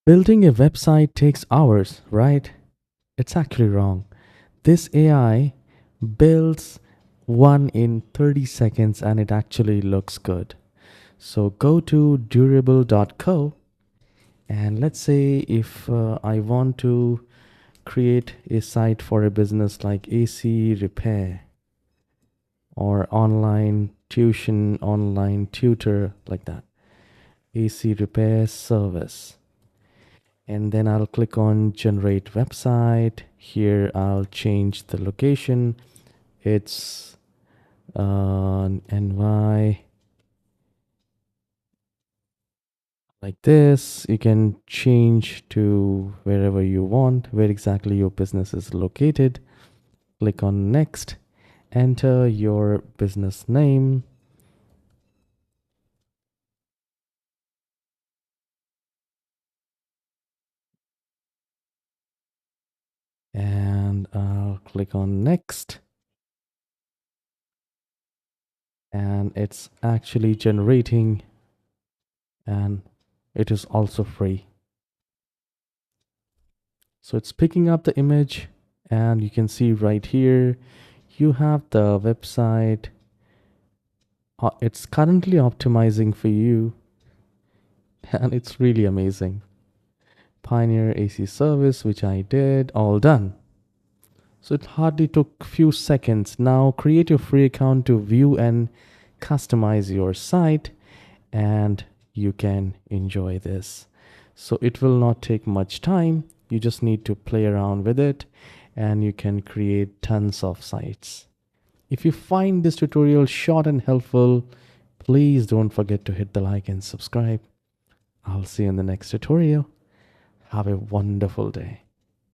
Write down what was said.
Building a website takes hours, right? It's actually wrong. This AI builds one in 30 seconds and it actually looks good. So go to durable.co, and let's say if I want to create a site for a business like AC repair or online tuition, online tutor, like that. AC repair service. And then I'll click on generate website. Here I'll change the location. It's NY, like this. You can change to wherever you want, where exactly your business is located. Click on next, enter your business name, and I'll click on next, and it's actually generating, and it is also free. So it's picking up the image, and you can see right here you have the website. It's currently optimizing for you, and it's really amazing. Pioneer AC service, which I did, all done. So it hardly took few seconds. Now create your free account to view and customize your site, and you can enjoy this. So it will not take much time. You just need to play around with it and you can create tons of sites. If you find this tutorial short and helpful, please don't forget to hit the like and subscribe. I'll see you in the next tutorial. Have a wonderful day.